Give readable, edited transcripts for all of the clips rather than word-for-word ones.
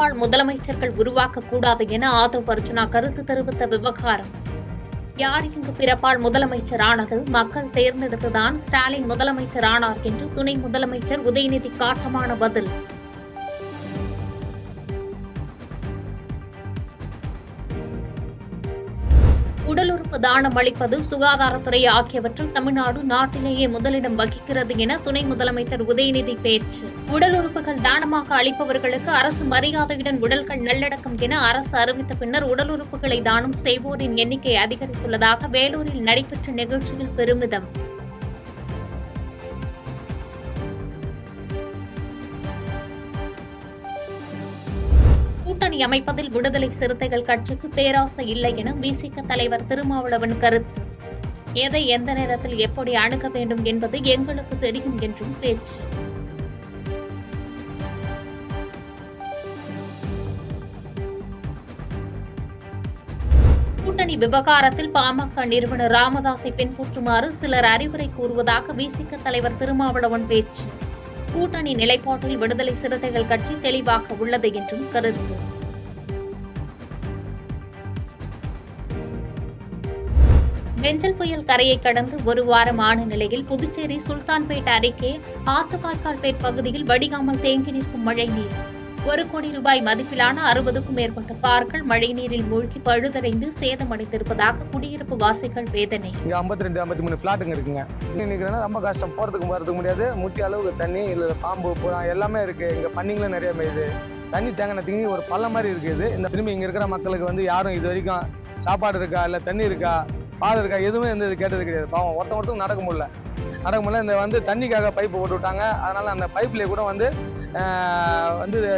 பிறப்பால் முதலமைச்சர்கள் உருவாக்கக்கூடாது என ஆதவ் அர்ஜுனா கருத்து தெரிவித்த விவகாரம். யார் இங்கு பிறப்பால் முதலமைச்சர் ஆனது? மக்கள் தேர்ந்தெடுத்துதான் ஸ்டாலின் முதலமைச்சர் ஆனார் என்று துணை முதலமைச்சர் உதயநிதி காட்டமான பதில். உடல் உறுப்பு தானம் அளிப்பது, சுகாதாரத்துறை ஆகியவற்றில் தமிழ்நாடு நாட்டிலேயே முதலிடம் வகிக்கிறது என துணை முதலமைச்சர் உதயநிதி பேச்சு. உடல் உறுப்புகள் தானமாக அளிப்பவர்களுக்கு அரசு மரியாதையுடன் உடல்கள் நல்லடக்கம் என அரசு அறிவித்த பின்னர் உடல் உறுப்புகளை தானம் செய்வோரின் எண்ணிக்கை அதிகரித்துள்ளதாக வேலூரில் நடைபெற்ற நிகழ்ச்சியில் பெருமிதம். கூட்டணி அமைப்பதில் விடுதலை சிறுத்தைகள் கட்சிக்கு பேராசை இல்லை என விசிக தலைவர் திருமாவளவன் கருத்து. எதை எந்த நேரத்தில் எப்படி அணுக வேண்டும் என்பது எங்களுக்கு தெரியும் என்றும் பேச்சு. கூட்டணி விவகாரத்தில் பாமக நிறுவனர் ராமதாஸை பின்பற்றுமாறு சிலர் அறிவுரை கூறுவதாக விசிக தலைவர் திருமாவளவன் பேச்சு. கூட்டணி நிலைப்பாட்டில் விடுதலை சிறுத்தைகள் கட்சி தெளிவாக உள்ளது என்றும் கருத்து. பெஞ்சல் புயல் கரையை கடந்து ஒரு வாரம் ஆன நிலையில் புதுச்சேரி சுல்தான்பேட் அருகே ஆத்துவாய்க்கால்பேட் பகுதியில் வடிகாமல் தேங்கி நிற்கும் மழைநீர். 1 கோடி ரூபாய் மதிப்பிலான 60க்கும் மேற்பட்ட கார்கள் மழைநீரில் மூழ்கி பழுதடைந்து சேதமடைந்திருப்பதாக குடியிருப்பு வாசிகள் வேதனை. இங்க 52 53 பிளாட்டுங்க இருக்குங்க. இன்னைக்கு ரொம்ப கஷ்டம், போறதுக்கு வரதுக்கு முடியாது. முட்டி அளவுக்கு தண்ணி, இல்ல பாம்பு புறா எல்லாமே இருக்கு. இங்க பண்ணிங்களும் நிறைய மேயுது. தண்ணி தேங்கின திங்கி ஒரு பள்ளம் மாதிரி இருக்குது. இந்த திரும்பி இங்க இருக்கிற மக்களுக்கு யாரும் இது வரைக்கும் சாப்பாடு இருக்கா, இல்ல தண்ணி இருக்கா, பால் இருக்கா, எதுவுமே கேட்டது கிடையாது. பாவம் ஒருத்தவங்க நடக்க முடியல. இந்த தண்ணிக்காக பைப்பு போட்டு விட்டாங்க. அதனால அந்த பைப்லேயே கூட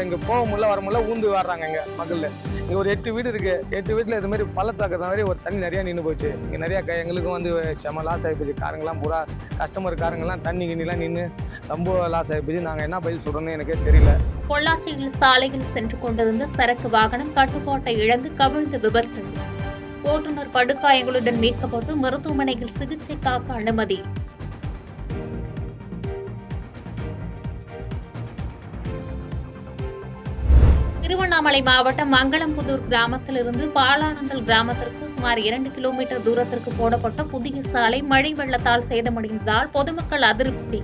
இங்கே போக முடியல, வர முடியல, ஊந்து வர்றாங்க இங்கே மக்கள். இங்கே ஒரு 8 வீடு இருக்கு. 8 வீட்டில் இது மாதிரி பள்ளத்தாக்குற மாதிரி ஒரு தண்ணி நிறையா நின்று போச்சு. இங்கே நிறையா எங்களுக்கும் செம லாஸ் ஆகி போச்சு. காரங்கெல்லாம் பூரா கஸ்டமர் காரங்கெல்லாம் தண்ணி கிண்ணிலாம் நின்று ரொம்ப லாஸ் ஆகி போச்சு. நாங்கள் என்ன பதில் சொல்கிறோன்னு எனக்கே தெரியல. பொள்ளாச்சியில் சாலையில் சென்று கொண்டிருந்த சரக்கு வாகனம் கட்டுப்பாட்டை இழந்து கவிழ்ந்து விபத்து. ஓட்டுநர் படுகாயங்களுடன் மீட்கப்பட்டு மருத்துவமனையில் சிகிச்சைக்காக அனுமதி. திருவண்ணாமலை மாவட்டம் மங்களம்புதூர் கிராமத்திலிருந்து பாலானந்தல் கிராமத்திற்கு சுமார் 2 கிலோமீட்டர் தூரத்திற்கு போடப்பட்ட புதிய சாலை மழை வெள்ளத்தால் சேதமடைந்ததால் பொதுமக்கள் அதிருப்தி.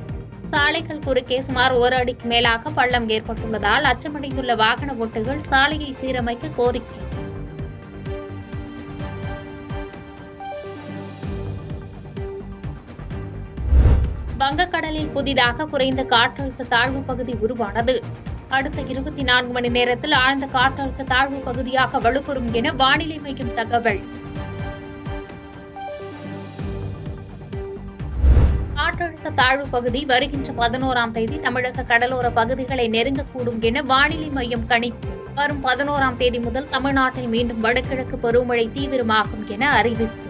சாலைகள் குறுக்கே சுமார் 1 அடிக்கு மேலாக பள்ளம் ஏற்பட்டுள்ளதால் அச்சமடைந்துள்ள வாகன ஓட்டிகள் சாலையை சீரமைக்க கோரிக்கை. வங்கக்கடலில் புதிதாக குறைந்த காற்றழுத்த தாழ்வு பகுதி உருவானது. அடுத்த 24 மணி நேரத்தில் ஆழ்ந்த காற்றழுத்த தாழ்வு பகுதியாக வலுப்பெறும் என வானிலை மையம் தகவல். காற்றழுத்த தாழ்வு பகுதி வருகின்ற 11ஆம் தேதி தமிழக கடலோர பகுதிகளை நெருங்கக்கூடும் என வானிலை மையம் கணிப்பு. வரும் 11ஆம் தேதி முதல் தமிழ்நாட்டில் மீண்டும் வடகிழக்கு பருவமழை தீவிரமாகும் என அறிவிப்பு.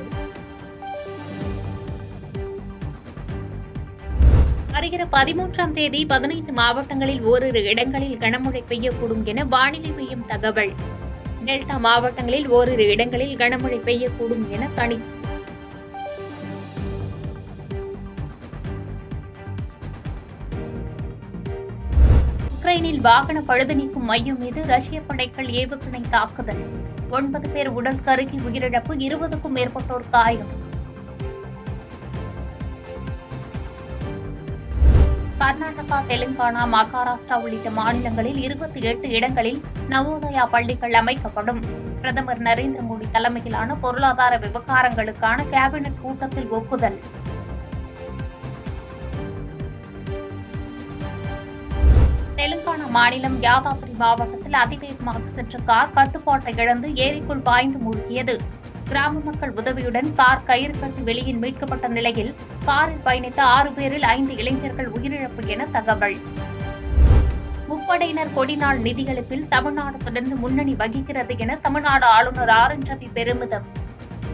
வருகிற 13ஆம் தேதி 15 மாவட்டங்களில் ஓரிரு இடங்களில் கனமழை பெய்யக்கூடும் என வானிலை மையம் தகவல். டெல்டா மாவட்டங்களில் ஓரிரு இடங்களில் கனமழை பெய்யக்கூடும் என கணிப்பு. உக்ரைனில் வாகன பழுது நீக்கும் மையம் மீது ரஷ்ய படைகள் ஏவுகணை தாக்குதல். 9 பேர் உடல் கருகி உயிரிழப்பு, 20க்கும் மேற்பட்டோர் காயம். கர்நாடகா, தெலுங்கானா, மகாராஷ்டிரா உள்ளிட்ட மாநிலங்களில் 28 இடங்களில் நவோதயா பள்ளிகள் அமைக்கப்படும். பிரதமர் நரேந்திர மோடி தலைமையிலான பொருளாதார விவகாரங்களுக்கான கேபினெட் கூட்டத்தில் ஒப்புதல். தெலுங்கானா மாநிலம் யாதாத்ரி மாவட்டத்தில் அதிவேகமாக சென்ற கார் கட்டுப்பாட்டை இழந்து ஏரிக்குள் பாய்ந்து மூழ்கியது. கிராம மக்கள் உதவியுடன் கார் கயிறு கட்டி வெளியில் மீட்கப்பட்ட நிலையில் காரில் பயணித்த 6 பேரில் 5 இளைஞர்கள் உயிரிழப்பு என தகவல். முப்படையினர் கொடிநாள் நிதியளிப்பில் தமிழ்நாடு தொடர்ந்து முன்னணி வகிக்கிறது என தமிழ்நாடு ஆளுநர் ஆர்.என். ரவி பெருமிதம்.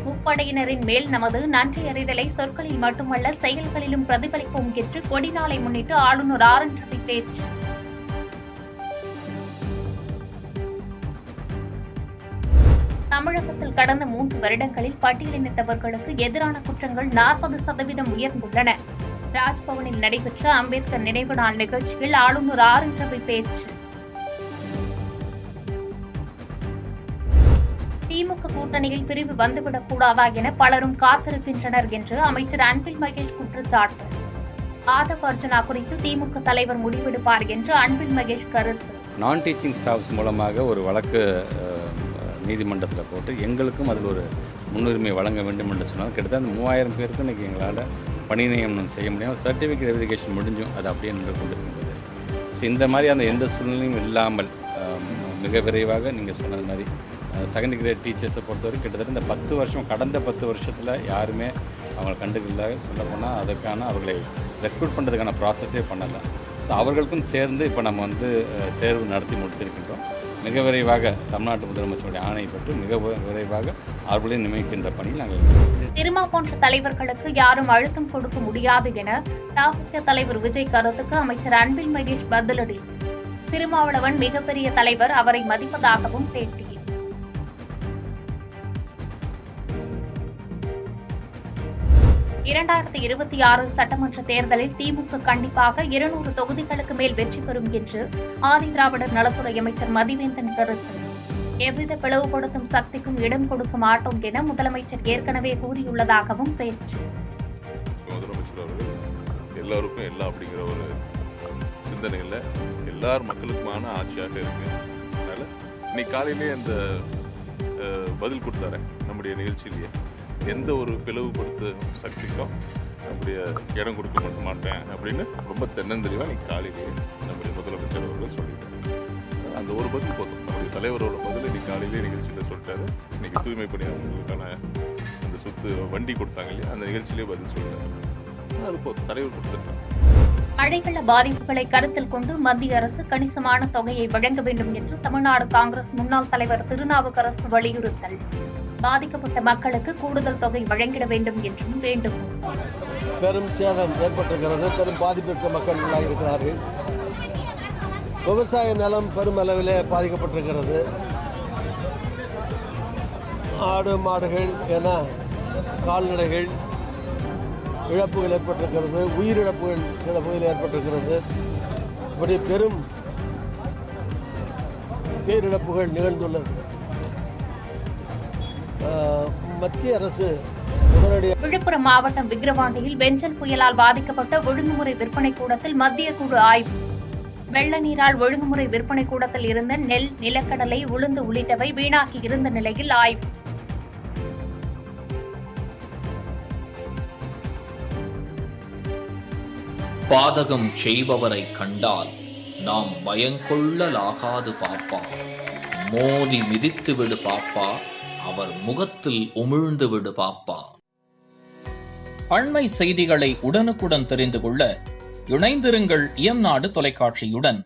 முப்படையினரின் மேல் நமது நன்றி அறிதலை சொற்களில் மட்டுமல்ல செயல்களிலும் பிரதிபலிப்போம் என்று கொடிநாளை முன்னிட்டு ஆளுநர் ஆர்.என். ரவி பேச்சு. தமிழகத்தில் கடந்த 3 வருடங்களில் பட்டியலினத்தவர்களுக்கு எதிரான குற்றங்கள் 40% உயர்ந்துள்ளன. ராஜ்பவனில் நடைபெற்ற அம்பேத்கர் நினைவு நாள் நிகழ்ச்சியில் ஆளுநர் ஆர்.என். ரவி பேச்சு. திமுக கூட்டணியில் பிரிவு வந்துவிடக் கூடாதா என பலரும் காத்திருக்கின்றனர் என்று அமைச்சர் அன்பில் மகேஷ் குற்றச்சாட்டு. ஆதவ் அர்ஜுனா குறித்து திமுக தலைவர் முடிவெடுப்பார் என்று அன்பில் மகேஷ் கருத்து. நான் டீச்சிங் ஸ்டாஃப்ஸ் மூலமாக ஒரு வழக்கு நீதிமன்றத்தில் போட்டு எங்களுக்கும் அதில் ஒரு முன்னுரிமை வழங்க வேண்டும் என்று சொன்னால் கிட்டத்தட்ட 3000 பேருக்கு இன்றைக்கி எங்களால் பணி நியமனம் செய்ய முடியும். சர்டிஃபிகேட் வெரிஃபிகேஷன் முடிஞ்சும் அது அப்படியே நின்று கொண்டிருக்கின்றது. ஸோ இந்த மாதிரி அந்த எந்த சூழ்நிலையும் இல்லாமல் மிக விரைவாக நீங்கள் சொன்னது மாதிரி செகண்ட் கிரேட் டீச்சர்ஸை பொறுத்தவரை கிட்டத்தட்ட இந்த 10 வருஷம் கடந்த 10 வருஷத்தில் யாருமே அவங்களை கண்டுக்கல. சொல்லப்போனால் அதற்கான அவர்களை ரெக்ரூட் பண்ணுறதுக்கான ப்ராசஸே பண்ணலை. ஸோ அவர்களுக்கும் சேர்ந்து இப்போ நம்ம தேர்வு நடத்தி முடித்திருக்கின்றோம். மிக விரைவாக தமிழ்நாட்டு முதலமைச்சருடைய ஆணை பெற்று மிக விரைவாக அவர்களையும் நியமிக்கின்ற பணியில் நாங்கள் திருமா போன்ற தலைவர்களுக்கு யாரும் அழுத்தம் கொடுக்க முடியாது என தாவிக தலைவர் விஜய் கருத்துக்கு அமைச்சர் அன்பில் மகேஷ் பதிலடி. திருமாவளவன் மிகப்பெரிய தலைவர், அவரை மதிப்பதாகவும் பேட்டி. இரண்டாயிரத்தி 26 சட்டமன்ற தேர்தலில் திமுக கண்டிப்பாக 200 தொகுதிகளுக்கு மேல் வெற்றி பெறும் என்று ஆதிதிராவிடர் நலத்துறை அமைச்சர் மதிவேந்தன் கருத்து. எவ்வித பிளவுபடுத்தும் சக்திக்கும் இடம் கொடுக்க மாட்டோம் என முதலமைச்சர் ஏற்கனவே கூறியுள்ளதாகவும் பேச்சு. முதலமைச்சர் அவர்கள் எல்லாருக்கும் எல்லாம் அப்படிங்கிற ஒரு சிந்தனையில் எல்லார் மக்களுக்குமான ஆட்சியாக இருக்கு. அதனால இன்னைக்கு காலையிலேயே அந்த பதில் கொடுத்தாரு நம்முடைய நிகழ்ச்சியிலேயே. எந்த ஒரு பிளவுபடுத்த சக்திக்கும் நம்முடைய இடம் கொடுக்க மாட்டேன் அப்படின்னு ரொம்ப தென்னந்தெளிவாக இன்னைக்கு காலையிலேயே நம்முடைய முதலமைச்சர் அவர்கள் சொல்லிட்டாரு. அந்த ஒரு பதில் போதும். நம்முடைய தலைவரோட பதில் இன்னைக்கு காலையிலேயே நிகழ்ச்சியில் சொல்லிட்டாரு. இன்னைக்கு தூய்மை பணியாளர்களுக்கான அந்த சொத்து வண்டி கொடுத்தாங்க இல்லையா, அந்த நிகழ்ச்சியிலேயே பதில் சொல்லிட்டாரு. அது போதும், தலைவர் கொடுத்துட்டாங்க. மழை வெள்ள பாதிப்புகளை கருத்தில் கொண்டு மத்திய அரசு கணிசமான தொகையை வழங்க வேண்டும் என்று தமிழ்நாடு காங்கிரஸ் முன்னாள் தலைவர் திருநாவுக்கரசு வலியுறுத்தல். பாதிக்கப்பட்ட மக்களுக்கு கூடுதல் தொகை வழங்கிட வேண்டும் என்றும் வேண்டுகோள். பெரும் சேதம் ஏற்பட்டிருக்கிறது. பெரும் பாதிப்பிற்கு மக்கள் உள்ளாகியிருக்கிறார்கள். விவசாய நிலம் பெரும் அளவிலே பாதிக்கப்பட்டிருக்கிறது. ஆடு மாடுகள் என கால்நடைகள் இழப்புகள் ஏற்பட்டிருக்கிறது. உயிரிழப்புகள் சில பகுதியில் ஏற்பட்டிருக்கிறது. இப்படி பெரும் பேரிழப்புகள் நிகழ்ந்துள்ளது. மத்திய அரசு உடனடியாக. விழுப்புரம் மாவட்டம் விக்கிரவாண்டியில் வெஞ்சல் புயலால் பாதிக்கப்பட்ட ஒழுங்குமுறை விற்பனை கூடத்தில் மத்திய குழு ஆய்வு. வெள்ள நீரால் ஒழுங்குமுறை விற்பனை கூடத்தில் இருந்த நெல், நிலக்கடலை, உளுந்து உள்ளிட்டவை வீணாகி இருந்த நிலையில் ஆய்வு. பாதகம் செய்பவரை கண்டால் நாம் பயங்கொள்ளலாகாது பாப்பா. மோதி மிதித்து விடு பாப்பா, அவர் முகத்தில் உமிழ்ந்து விடு பாப்பா. அண்மை செய்திகளை உடனுக்குடன் தெரிந்து கொள்ள இணைந்திருங்கள் இயம்நாடு தொலைக்காட்சியுடன்.